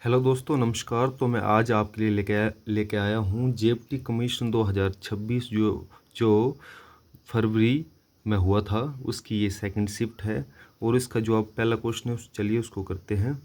Hello दोस्तों, नमस्कार। तो मैं आज आपके लिए लेके आया हूँ जेएफटी कमीशन 2026 जो फरवरी में हुआ था, उसकी ये सेकंड शिफ्ट है। और इसका जो अब पहला क्वेश्चन है चलिए उसको करते हैं।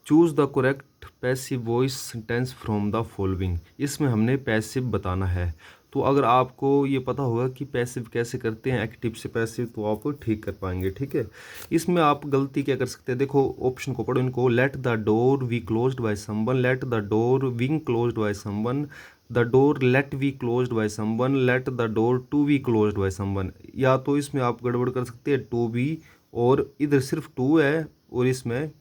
Choose the correct passive voice sentence from the following. इसमें हमने पैसिव बताना है। तो अगर आपको ये पता होगा कि पैसिव कैसे करते हैं, एक्टिव से पैसिव, तो आप ठीक कर पाएंगे। ठीक है, इसमें आप गलती क्या कर सकते हैं, देखो ऑप्शन को पढ़ो इनको। Let the door we closed by someone, let the door wing closed by someone, the door let we closed by someone, let the door to we closed by someone. या तो इसमें आप गड़बड़ कर सकते हैं टू बी, और इधर सिर्फ टू है और इसमें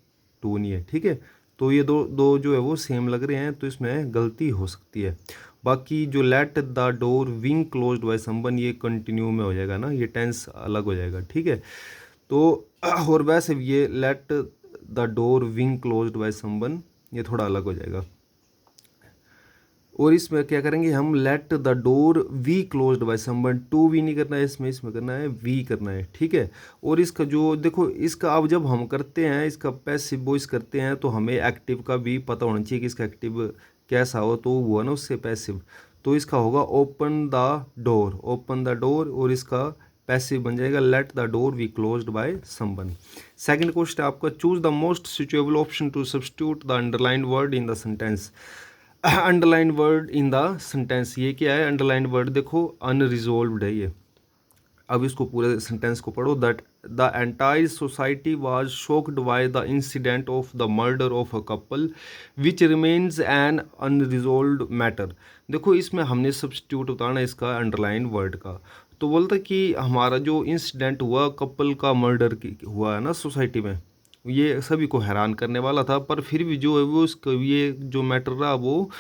टू नहीं है। ठीक है, तो ये दो दो जो है वो सेम लग रहे हैं, तो इसमें गलती हो सकती है। बाकी जो late the door wing closed by someone, ये कंटिन्यू में हो जाएगा ना, ये टेंस अलग हो जाएगा। ठीक है, तो और वैसे भी ये late the door wing closed by someone, ये थोड़ा अलग हो जाएगा। और इसमें क्या करेंगे हम, let the door we closed by someone, to we नहीं करना है इसमें करना है वी करना है। ठीक है, और इसका जो देखो, इसका अब जब हम करते हैं, इसका पैसिव वॉइस करते हैं, तो हमें एक्टिव का भी पता होना चाहिए कि इसका एक्टिव कैसा हो, तो वो है ना उससे पैसिव। तो इसका होगा open the door, open the door, और इसका पैसिव बन जाएगा let the door we closed by someone. Second question आपका, choose the most suitable option to substitute the underline word in the sentence. Underline word in the sentence, ये क्या है underline word, देखो अनरिजोल्व्ड है ये। अब इसको पूरे सेंटेंस को पढ़ो। That the entire society was shocked by the incident of the murder of a couple which remains an unresolved matter. देखो इसमें हमने सब्स्टिट्यूट उतारना इसका अंडरलाइन वर्ड का। तो बोलता कि हमारा जो इंसिडेंट हुआ, कपल का मर्डर हुआ है ना सोसाइटी में, ये सभी को हैरान करने वाला था, पर फिर भी जो है वो इसका ये जो मैटर रहा वो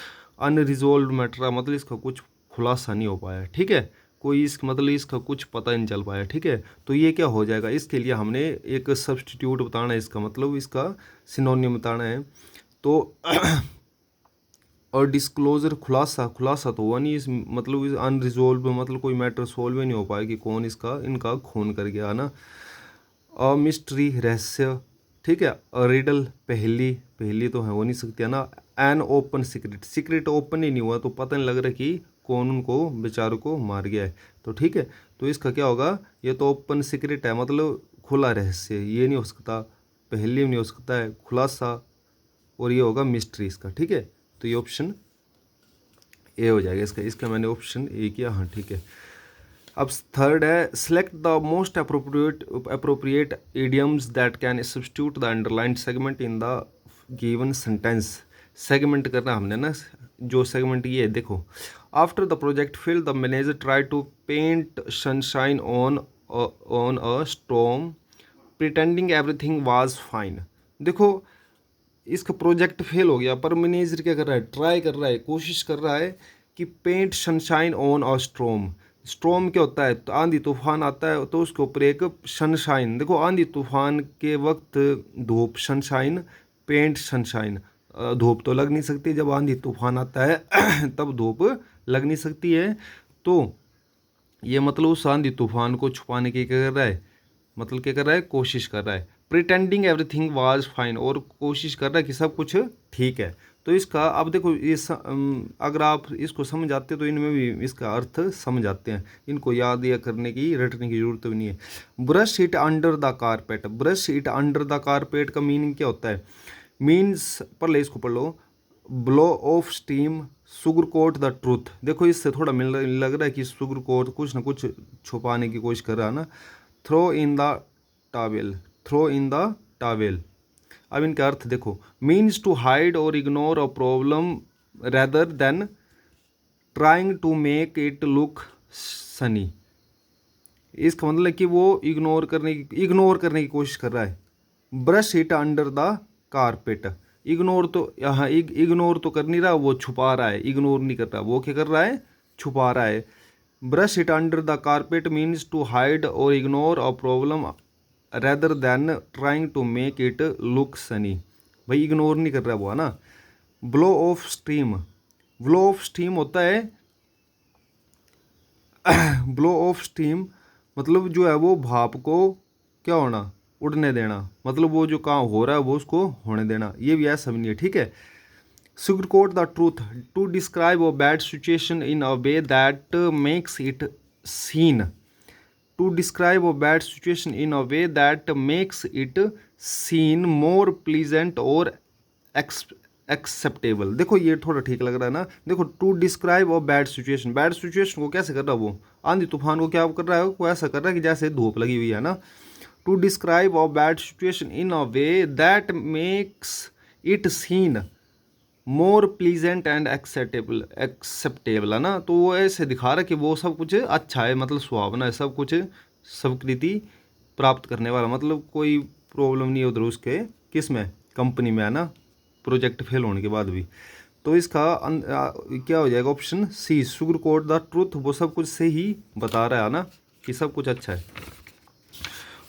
अनरिजोल्व मैटर रहा, मतलब इसका कुछ खुलासा नहीं हो पाया। ठीक है, कोई इस मतलब इसका कुछ पता नहीं चल पाया। ठीक है, तो ये क्या हो जाएगा, इसके लिए हमने एक सब्स्टिट्यूट बताना है, इसका मतलब इसका सिनोनियम बताना है। तो और डिस्क्लोजर, खुलासा, खुलासा तो हुआ नहीं, इस मतलब इस अनरिजोल्व मतलब कोई मैटर सोल्व ही नहीं हो पाया कि कौन इसका इनका खून कर गया ना। अ मिस्ट्री, रहस्य। ठीक है, रिडल, पहेली, पहेली तो है हो नहीं सकती है ना। An open secret, secret open ही नहीं हुआ, तो पता नहीं लग रहा कि कौन उनको बेचारों को मार गया है। तो ठीक है, तो इसका क्या होगा, ये तो ओपन सीक्रेट है, मतलब खुला रहस्य, ये नहीं हो सकता, पहेली नहीं हो सकता है, खुलासा, और ये होगा मिस्ट्री इसका। ठीक है, तो ये ऑप्शन ए हो जाएगा इसका। इसका मैंने ऑप्शन ए किया, हाँ ठीक है। अब थर्ड है, select the most appropriate idioms that can substitute the underlined segment in the given sentence. Segment करना हमने ना, जो सेगमेंट ये है देखो। After the project fill the manager try to paint sunshine on a storm pretending everything was fine. देखो इसका project fail हो गया, पर मैनेजर क्या कर रहा है, ट्राई कर रहा है, कोशिश कर रहा है कि पेंट सनशाइन ऑन और स्ट्रोम। स्ट्रोम क्या होता है, तो आंधी तूफान आता है, तो उसके ऊपर एक सनशाइन, देखो आंधी तूफान के वक्त धूप, सनशाइन, पेंट सनशाइन। धूप तो लग नहीं सकती, जब आंधी तूफान आता है तब धूप लग नहीं सकती है। तो ये मतलब उस आंधी तूफान को छुपाने की क्या कर रहा है, मतलब क्या कर रहा है, कोशिश कर रहा है। प्रिटेंडिंग एवरीथिंग वाज फाइन, और कोशिश कर रहा है कि सब कुछ ठीक है। तो इसका अब देखो ये अगर आप इसको समझ आते तो इनमें भी इसका अर्थ समझ आते हैं, इनको याद या करने की, रटने की जरूरत भी नहीं है। Brush it under the carpet, brush it under the carpet का मीनिंग क्या होता है, मीन्स पढ़ ले, इसको पढ़ लो। Blow off steam, sugar coat the truth. देखो इससे थोड़ा मिल लग रहा है कि सुगर कोट कुछ ना कुछ छुपाने की कोशिश कर रहा है ना। Throw in the towel, throw in the towel. अब इनका अर्थ देखो, मीन्स टू हाइड और ignore a problem rather than trying to make it look sunny. इसका मतलब कि वो इग्नोर करने की कोशिश कर रहा है। Brush it under the carpet, ignore तो यहाँ इग्नोर तो कर नहीं रहा, वो छुपा रहा है, इग्नोर नहीं कर रहा, वो क्या कर रहा है, छुपा रहा है। Brush it under the carpet means to hide और ignore a problem rather than trying to make it look sunny. भाई इग्नोर नहीं कर रहा वो, है ना। Blow off steam, blow off steam होता है ब्लो ऑफ स्टीम मतलब जो है वो भाप को क्या होना, उड़ने देना, मतलब वो जो काम हो रहा है वो उसको होने देना, ये भी ऐसा भी नहीं है, ठीक है। Sugarcoat the truth, to describe a bad situation in a way that makes it seen, to describe a bad situation in a way that makes it seen more pleasant और एक्सेप्टेबल। देखो ये थोड़ा ठीक लग रहा है ना। देखो to describe a bad situation को कैसे कर रहा है वो, आंधी तूफान को क्या कर रहा है वो ऐसा कर रहा है कि जैसे धूप लगी हुई है ना। To describe a bad situation in a way that makes it seen more pleasant and acceptable है ना। तो वो ऐसे दिखा रहा है कि वो सब कुछ अच्छा है, मतलब सुहावना है, सब कुछ स्वीकृति प्राप्त करने वाला, मतलब कोई प्रॉब्लम नहीं है उधर उसके किस में, कंपनी में है ना, प्रोजेक्ट फेल होने के बाद भी। तो इसका क्या हो जाएगा, option C, sugar coat the truth, वो सब कुछ से ही बता रहा है ना कि सब कुछ अच्छा है।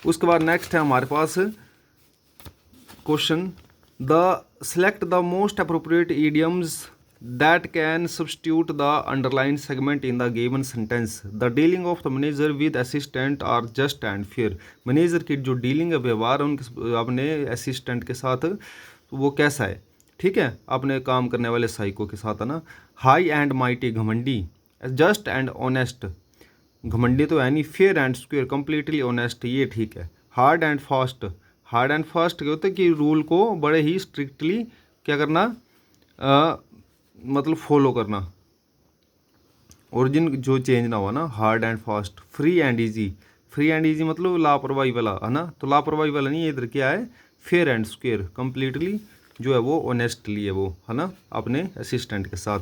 उसके बाद नेक्स्ट है हमारे पास question, the select the most appropriate idioms that can substitute the underlined segment in the given sentence. The dealing of the manager with assistant are just and fair. Manager की जो डीलिंग है, व्यवहार है उनके अपने असिस्टेंट के साथ, वो कैसा है, ठीक है, अपने काम करने वाले साइको के साथ है ना। हाई एंड माइटी, घमंडी, जस्ट एंड ऑनेस्ट, घमंडी तो है नहीं, fair and square, completely honest, ये ठीक है। Hard and fast, hard and fast क्या होता है कि रूल को बड़े ही स्ट्रिक्टली क्या करना, मतलब फॉलो करना, ओरिजिन जो चेंज ना हुआ ना, hard and fast. Free and easy, free and easy मतलब लापरवाही वाला है ना, तो लापरवाही वाला नहीं, इधर क्या है, फेयर एंड स्क्वेयर, कंप्लीटली जो है वो ऑनेस्टली है वो, है ना, अपने असिस्टेंट के साथ।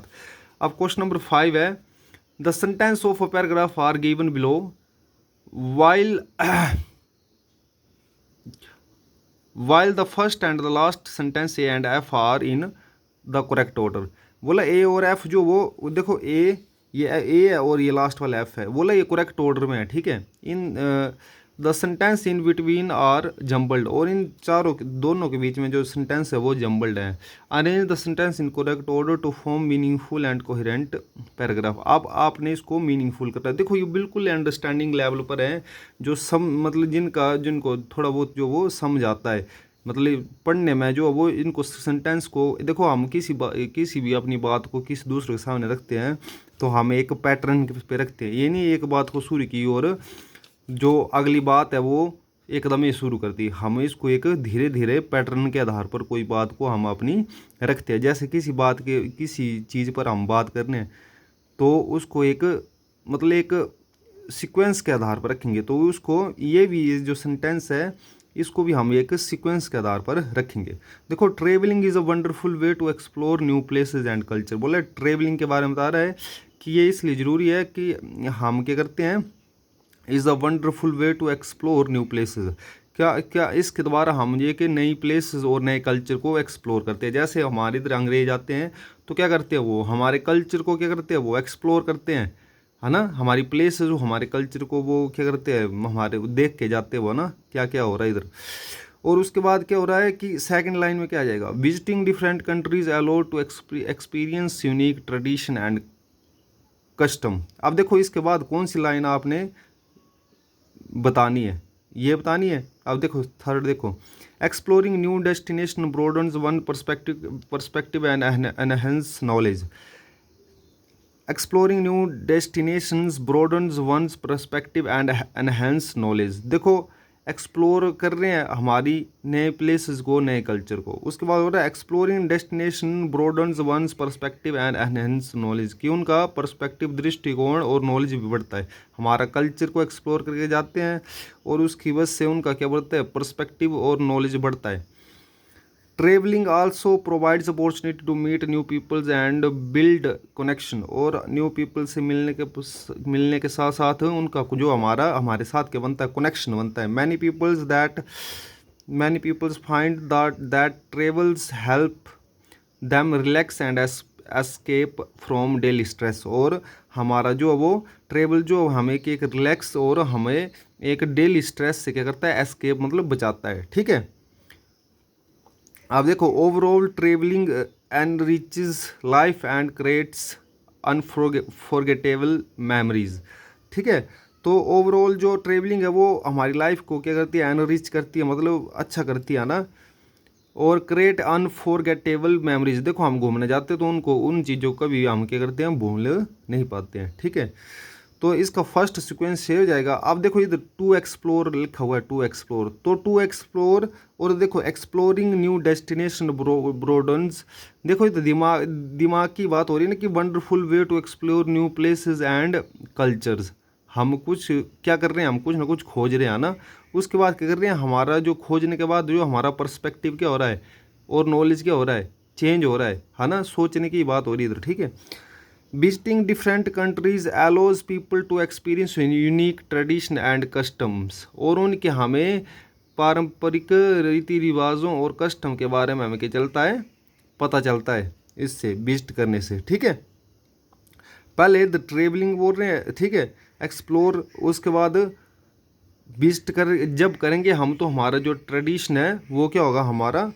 अब क्वेश्चन नंबर 5 है, the sentence of a paragraph are given below while while the first and the last sentence A and F are in the correct order। बोला ए और एफ जो वो देखो ये ए है और ये लास्ट वाला एफ है, बोला ये करेक्ट ऑर्डर में है, ठीक है। In the sentence in between are jumbled, और इन चारों दोनों के बीच में जो सेंटेंस है वो जम्बल्ड है। Arrange the sentence in correct order to form meaningful and coherent paragraph. अब आपने इसको मीनिंगफुल करना है। देखो ये बिल्कुल अंडरस्टैंडिंग लेवल पर है, जो मतलब जिनको थोड़ा बहुत जो वो समझ आता है, मतलब पढ़ने में जो वो इनको सेंटेंस को, देखो हम किसी भी अपनी बात को किसी दूसरे के सामने रखते हैं तो हम एक पैटर्न पे रखते हैं, ये नहीं एक बात को शुरू की और जो अगली बात है वो एकदम ही शुरू कर दी, हम इसको एक धीरे धीरे पैटर्न के आधार पर कोई बात को हम अपनी रखते हैं। जैसे किसी चीज़ पर हम बात करने हैं तो उसको एक मतलब एक सीक्वेंस के आधार पर रखेंगे, तो उसको ये भी जो सेंटेंस है इसको भी हम एक सीक्वेंस के आधार पर रखेंगे। देखो travelling is a wonderful way to explore new places and culture, बोले ट्रेवलिंग के बारे में बता रहा है कि ये इसलिए ज़रूरी है कि हम क्या करते हैं, is a wonderful way to explore new places, क्या इसके द्वारा हम ये कि नई प्लेसेस और नए कल्चर को एक्सप्लोर करते हैं। जैसे हमारे इधर अंग्रेज आते हैं तो क्या करते हैं, वो हमारे कल्चर को क्या करते हैं, वो एक्सप्लोर करते हैं, है ना, हमारी प्लेस जो हमारे कल्चर को वो क्या करते हैं, हमारे देख के जाते हैं वो ना क्या क्या हो रहा है इधर। और उसके बाद क्या हो रहा है कि सेकंड लाइन में क्या आ जाएगा, visiting different countries allow to experience unique tradition and custom. अब देखो इसके बाद कौन सी लाइन आपने बतानी है, ये बतानी है। अब देखो थर्ड देखो, exploring new destination broadens one perspective and enhance knowledge. Exploring new destinations broadens one's perspective and enhance knowledge. देखो एक्सप्लोर कर रहे हैं हमारी नए प्लेसेस को, नए कल्चर को। उसके बाद हो रहा है exploring destination broadens one's perspective and enhance knowledge, कि उनका पर्सपेक्टिव दृष्टिकोण और नॉलेज भी बढ़ता है। हमारा कल्चर को एक्सप्लोर करके जाते हैं और उसकी वजह से उनका क्या बढ़ता है, पर्सपेक्टिव और नॉलेज बढ़ता है। Travelling also provides opportunity to meet new peoples and build connection, और न्यू पीपल से मिलने के साथ साथ उनका जो हमारे साथ क्या बनता है, कनेक्शन बनता है। Many peoples find that travels help them relax and escape from daily stress, और हमारा जो वो ट्रेवल जो हमें एक रिलैक्स और हमें एक डेली स्ट्रेस से क्या करता है, एस्केप मतलब बचाता है, ठीक है। अब देखो overall travelling enriches life and creates unforgettable memories, ठीक है। तो तो ओवरऑल जो ट्रेवलिंग है वो हमारी लाइफ को क्या करती है, एनरिच करती है, मतलब अच्छा करती है ना। और क्रिएट अनफॉरगेटेबल मेमोरीज। देखो हम घूमने जाते हैं तो उनको, उन चीज़ों का भी हम क्या करते हैं, भूल नहीं पाते हैं, ठीक है। तो इसका फर्स्ट सीक्वेंस ये हो जाएगा। अब देखो इधर टू एक्सप्लोर लिखा हुआ है, टू एक्सप्लोर, तो टू एक्सप्लोर, और देखो एक्सप्लोरिंग न्यू डेस्टिनेशन ब्रोडन्स। देखो इधर दिमाग की बात हो रही है ना कि wonderful way to explore new places and cultures. हम कुछ क्या कर रहे हैं, हम कुछ ना कुछ खोज रहे हैं ना। उसके बाद क्या कर रहे हैं, हमारा जो खोजने के बाद जो हमारा पर्सपेक्टिव क्या हो रहा है और नॉलेज क्या हो रहा है, चेंज हो रहा है ना। सोचने की बात हो रही है इधर, ठीक है। Visiting different countries allows people to experience unique tradition and customs. और उनके हमें पारंपरिक रीति रिवाजों और कस्टम के बारे में हमें क्या चलता है, पता चलता है इससे, विजिट करने से, ठीक है। पहले द ट्रेवलिंग बोल रहे हैं, ठीक है, एक्सप्लोर। उसके बाद विजिट कर जब करेंगे हम तो हमारा जो ट्रेडिशन है वो क्या होगा हमारा,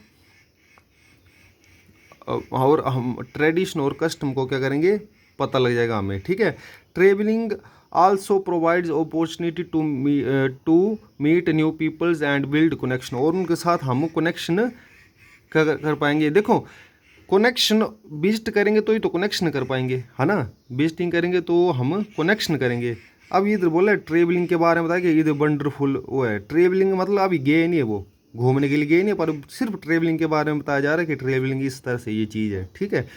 और हम ट्रेडिशन और कस्टम को क्या करेंगे, पता लग जाएगा हमें, ठीक है। Travelling also provides opportunity to meet new peoples and build connection. और उनके साथ हम कनेक्शन कर पाएंगे। देखो कनेक्शन विजिट करेंगे तो ही तो कनेक्शन कर पाएंगे, है ना। विजिटिंग करेंगे तो हम कनेक्शन करेंगे। अब इधर बोला है ट्रेवलिंग के बारे में बताया कि इधर वंडरफुल वो है। ट्रेवलिंग मतलब अभी गए नहीं है, वो घूमने के लिए गए नहीं है, पर सिर्फ ट्रेवलिंग के बारे में बताया जा रहा है कि ट्रेवलिंग इस तरह से ये चीज़ है, ठीक है।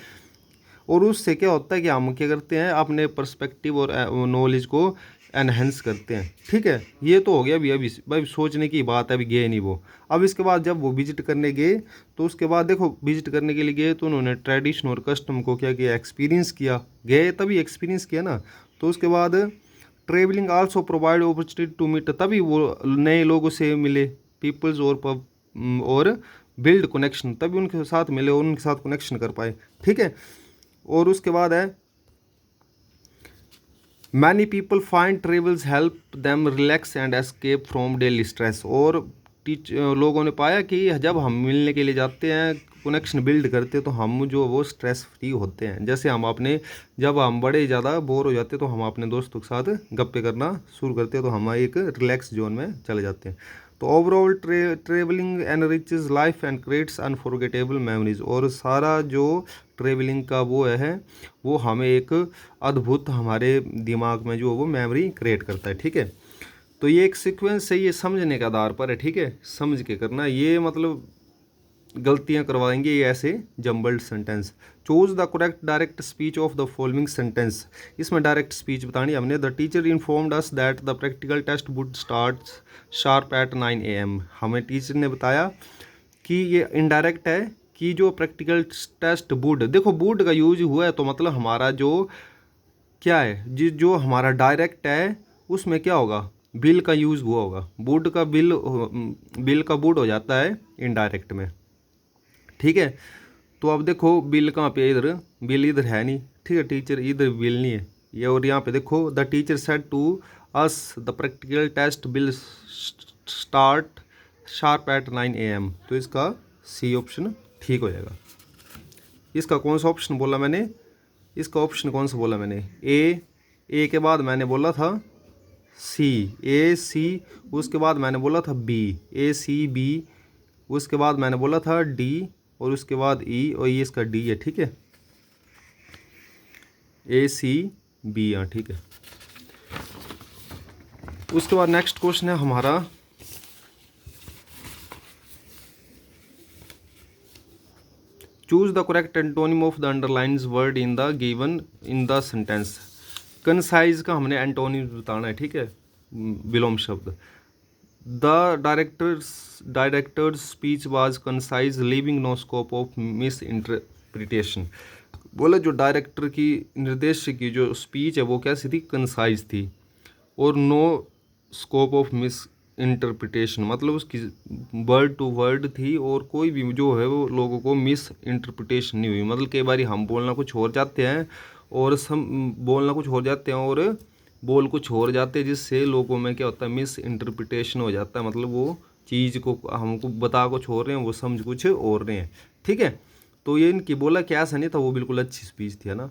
और उससे क्या होता है कि हम क्या करते हैं, अपने पर्सपेक्टिव और नॉलेज को एनहेंस करते हैं, ठीक है। ये तो हो गया अभी अभी भाई सोचने की बात है, अभी गए नहीं वो। अब इसके बाद जब वो विजिट करने गए तो उसके बाद देखो विजिट करने के लिए गए तो उन्होंने ट्रेडिशन और कस्टम को क्या किया, एक्सपीरियंस किया। गए तभी एक्सपीरियंस किया ना। तो उसके बाद travelling also provide opportunity to meet, तभी वो नए लोगों से मिले, पीपल्स और बिल्ड कनेक्शन, तभी उनके साथ मिले और उनके साथ कनेक्शन कर पाए, ठीक है। और उसके बाद है many people find travels help them relax and escape from daily stress. और लोगों ने पाया कि जब हम मिलने के लिए जाते हैं, कनेक्शन बिल्ड करते हैं, तो हम जो वो स्ट्रेस फ्री होते हैं। जैसे हम अपने, जब हम बड़े ज़्यादा बोर हो जाते हैं तो हम अपने दोस्तों के साथ गप्पे करना शुरू करते हैं, तो हम एक रिलैक्स जोन में चले जाते हैं। तो overall travelling enriches life and creates unforgettable memories. और सारा जो ट्रेवलिंग का वो है वो हमें एक अद्भुत हमारे दिमाग में जो वो मेमोरी क्रिएट करता है, ठीक है। तो ये एक सीक्वेंस है, ये समझने के आधार पर है, ठीक है, समझ के करना। ये मतलब गलतियां करवाएंगे ये ऐसे jumbled sentence. Choose the correct direct speech of the following sentence. इसमें डायरेक्ट स्पीच बतानी हमने। The teacher informed us that the practical test would start sharp at 9 AM। हमें टीचर ने बताया कि ये इनडायरेक्ट है कि जो प्रैक्टिकल टेस्ट वुड, देखो वुड का यूज हुआ है तो मतलब हमारा जो क्या है, जो हमारा डायरेक्ट है उसमें क्या होगा, बिल का यूज़ हुआ होगा। वुड का बिल का वुड हो जाता है इनडायरेक्ट में, ठीक है। तो अब देखो बिल कहाँ पे, इधर बिल इधर है नहीं, ठीक है, टीचर इधर बिल नहीं है ये। और यहाँ पे देखो the teacher said to us the practical test will start sharp at 9 AM। तो इसका सी ऑप्शन ठीक हो जाएगा। इसका कौन सा ऑप्शन बोला मैंने, इसका ऑप्शन कौन सा बोला मैंने, ए के बाद मैंने बोला था सी, ए सी, उसके बाद मैंने बोला था बी, ACB, उसके बाद मैंने बोला था डी, और उसके बाद ई, और ये इसका डी है, ठीक है, ACB, हाँ ठीक है। उसके बाद नेक्स्ट क्वेश्चन है हमारा, choose the correct antonym of the underlines word in the given in the sentence. Concise का हमने एंटोनिम बताना है, ठीक है, विलोम शब्द। The director's speech was concise leaving no scope of misinterpretation. बोले जो डायरेक्टर की, निर्देशक की जो स्पीच है वो कैसी थी, कंसाइज थी, और no scope of misinterpretation, मतलब उसकी वर्ड टू वर्ड थी और कोई भी जो है वो लोगों को मिस इंटरप्रिटेशन नहीं हुई। मतलब कई बार हम बोलना कुछ और जाते हैं और बोलना कुछ और जाते हैं और बोल कुछ और जाते हैं, जिससे लोगों में क्या होता है, मिस इंटरप्रिटेशन हो जाता है। मतलब वो चीज़ को हमको बता कुछ और रहे हैं, वो समझ कुछ और रहे हैं, ठीक है। तो ये इनकी बोला क्या ऐसा नहीं था, वो बिल्कुल अच्छी स्पीच थी, है ना।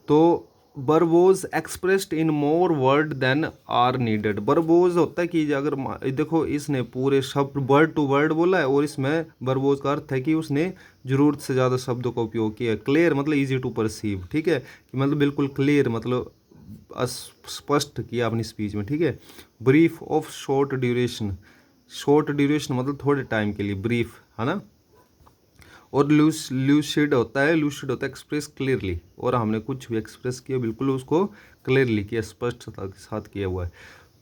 तो verbose expressed in more word than are needed. Verbose होता है कि अगर देखो इसने पूरे शब्द वर्ड टू वर्ड बोला है और इसमें वर्बोज का अर्थ है कि उसने ज़रूरत से ज़्यादा शब्दों का उपयोग किया है। क्लियर मतलब इजी टू परसीव, ठीक है, कि मतलब बिल्कुल क्लियर मतलब स्पष्ट किया अपनी स्पीच में, ठीक है। Brief of short duration, short duration मतलब थोड़े टाइम के लिए ब्रीफ, है ना। और लूसिड होता है, लूसिड होता है एक्सप्रेस क्लियरली, और हमने कुछ भी एक्सप्रेस किया बिल्कुल उसको क्लियरली किया, स्पष्टता के साथ किया हुआ है।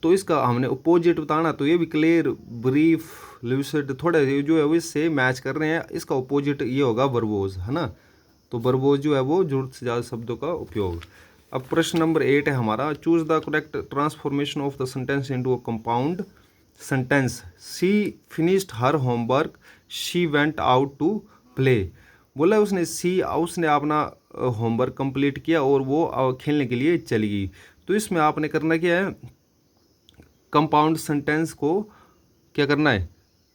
तो इसका हमने अपोजिट बताना, तो ये भी क्लियर, ब्रीफ, लूसिड थोड़े जो है वो इससे मैच कर रहे हैं। इसका अपोजिट ये होगा वर्बोज, है ना। तो वर्बोज जो है वो जरूरत से ज़्यादा शब्दों का उपयोग। अब प्रश्न नंबर 8 है हमारा, choose the correct transformation of the sentence into a compound sentence. She finished her homework, she went out to play. बोला उसने अपना होमवर्क कंप्लीट किया और वो खेलने के लिए चली गई। तो इसमें आपने करना क्या है, कंपाउंड सेंटेंस को क्या करना है,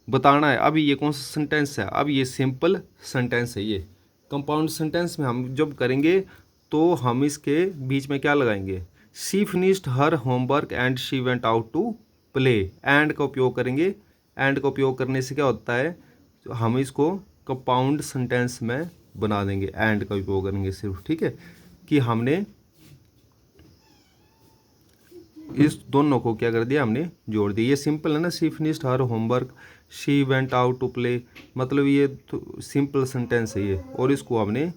बताना है। अब ये कौन सा सेंटेंस है, अब ये सिंपल सेंटेंस है। ये कंपाउंड सेंटेंस में हम जब करेंगे तो हम इसके बीच में क्या लगाएंगे, she finished her homework and she went out to play. And का उपयोग करेंगे। एंड का उपयोग करने से क्या होता है, तो हम इसको कंपाउंड सेंटेंस में बना देंगे। एंड का उपयोग करेंगे सिर्फ, ठीक है, कि हमने इस दोनों को क्या कर दिया, हमने जोड़ दिया। ये सिंपल है ना, she finished her homework, she went out to play, मतलब ये तो सिंपल सेंटेंस है ये। और इसको हमने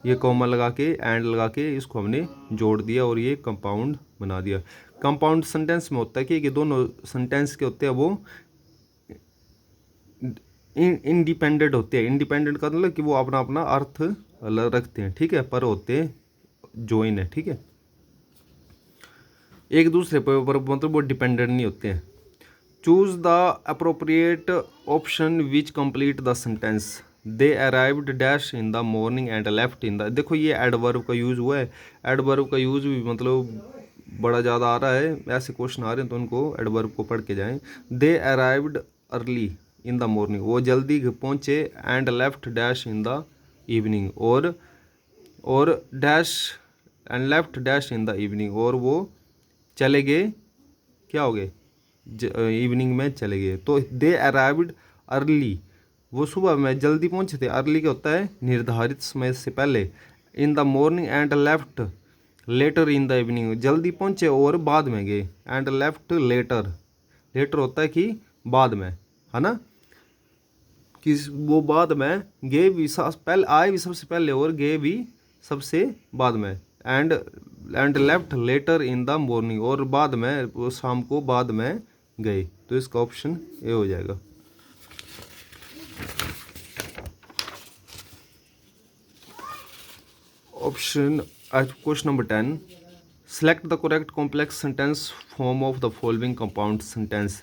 ये कॉमा लगा के एंड लगा के इसको हमने जोड़ दिया और ये कंपाउंड बना दिया। कंपाउंड सेंटेंस में होता है कि दोनों सेंटेंस के होते हैं वो इंडिपेंडेंट होते हैं। इंडिपेंडेंट का मतलब कि वो अपना अपना अर्थ अलग रखते हैं, ठीक है, पर होते जॉइन है, ठीक है, एक दूसरे पर मतलब वो डिपेंडेंट नहीं होते हैं। Choose the appropriate option which complete the sentence. They arrived dash in the morning and left in the. देखो ये एडवर्ब का यूज़ हुआ है। एडवर्ब का यूज़ भी मतलब बड़ा ज़्यादा आ रहा है, ऐसे क्वेश्चन आ रहे हैं तो उनको एडवर्ब को पढ़ के जाएं। They arrived early in the morning, वो जल्दी पहुँचे, and left dash in the evening, और dash and left dash in the evening, और वो चले गए, क्या हो गए, इवनिंग में चले गए। तो दे अराइव्ड अर्ली, वो सुबह में जल्दी पहुंचे थे। अर्ली क्या होता है, निर्धारित समय से पहले। In the morning and left later in the evening, जल्दी पहुंचे और बाद में गए। एंड लेफ्ट लेटर, लेटर होता है कि बाद में, है ना, कि वो बाद में गए भी पहले, आए भी सबसे पहले और गए भी सबसे बाद में। And left later in the morning, और बाद में वो शाम को बाद में गए। तो इसका ऑप्शन ए हो जाएगा। Option question number 10, select the correct complex sentence form of the following compound sentence.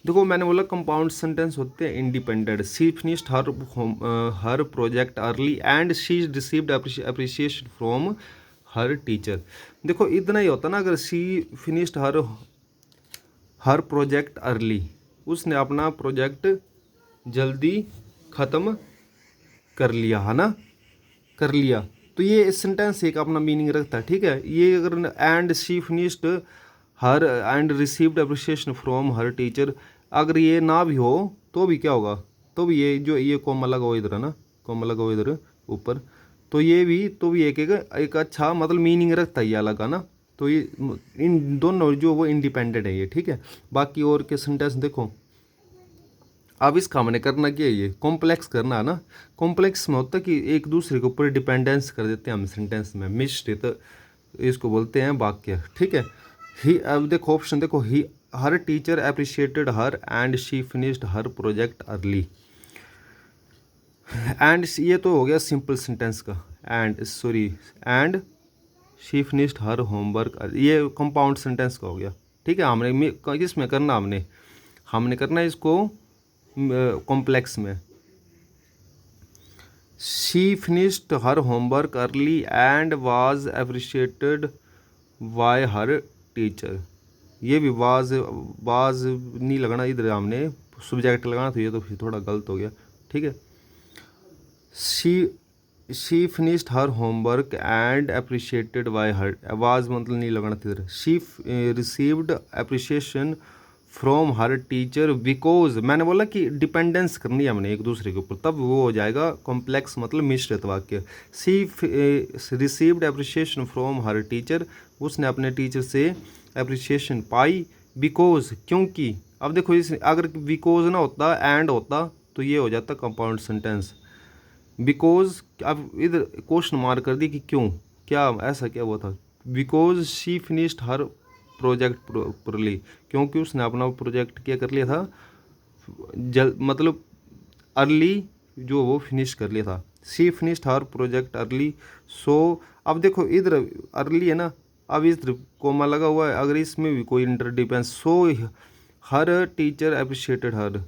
देखो मैंने बोला कंपाउंड सेंटेंस होते हैं independent. She finished her project early and she received appreciation from her teacher. देखो इतना ही होता ना, अगर she finished her project early, उसने अपना प्रोजेक्ट जल्दी ख़त्म कर लिया, है ना, कर लिया, तो ये सेंटेंस एक अपना मीनिंग रखता है, ठीक है। ये अगर and she finished her and received appreciation from her teacher, अगर ये ना भी हो तो भी क्या होगा, तो भी ये जो ये कॉमा लगा हुआ इधर है ना, कॉमा लगा हुआ इधर ऊपर, तो ये भी तो भी एक अच्छा मतलब मीनिंग रखता है ये अलग, है ना। तो ये इन दोनों जो वो इंडिपेंडेंट है ये, ठीक है। बाकी और के सेंटेंस देखो। अब इसका हमने करना क्या है, ये कॉम्प्लेक्स करना है ना। कॉम्प्लेक्स में होता है कि एक दूसरे के ऊपर डिपेंडेंस कर देते हैं हम सेंटेंस में, मिश्रित, इसको बोलते हैं वाक्य, ठीक है। ही, अब देखो ऑप्शन देखो, ही her teacher appreciated her and she finished her project early. And ये तो हो गया सिंपल सेंटेंस का, and she finished her homework, ये कंपाउंड सेंटेंस का हो गया, ठीक है। हमने किसमें करना, हमने करना है इसको कॉम्प्लेक्स में। She finished her homework early and was appreciated by her teacher. ये भी वाज नहीं लगना इधर, हमने सब्जेक्ट लगाना, तो ये तो फिर थोड़ा गलत हो गया, ठीक है। She she finished her homework and appreciated by हर, आवाज़ मतलब नहीं लगाना इधर। She received appreciation from her teacher because, मैंने बोला कि डिपेंडेंस करनी है हमने एक दूसरे के ऊपर, तब वो हो जाएगा कॉम्प्लेक्स मतलब मिश्रित वाक्य। She received appreciation from her teacher, उसने अपने टीचर से अप्रिशिएशन पाई। बिकॉज क्योंकि, अब देखो इस अगर बिकॉज ना होता एंड होता तो ये हो जाता कंपाउंड सेंटेंस। बिकॉज अब इधर क्वेश्चन मार्क कर दी कि क्यों, क्या ऐसा क्या हुआ था। Because she finished her project properly, क्योंकि उसने अपना प्रोजेक्ट क्या कर लिया था, मतलब अर्ली जो वो फिनिश कर लिया था। She finished her project early. So अब देखो इधर अर्ली है ना, अब इधर कोमा लगा हुआ है, अगर इसमें भी कोई इंटरडिपेंस, सो हर टीचर अप्रिशिएटेड हर,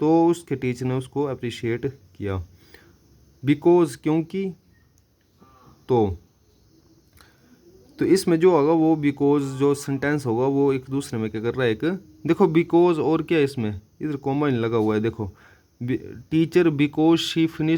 तो उसके टीचर ने उसको अप्रिशिएट किया। बिकॉज क्योंकि, तो इसमें जो होगा वो बिकॉज जो सेंटेंस होगा वो एक दूसरे में क्या कर रहा है, एक देखो बिकॉज और क्या है इसमें, इधर कॉमा नहीं लगा हुआ है देखो, टीचर बिकॉज शी फिनिश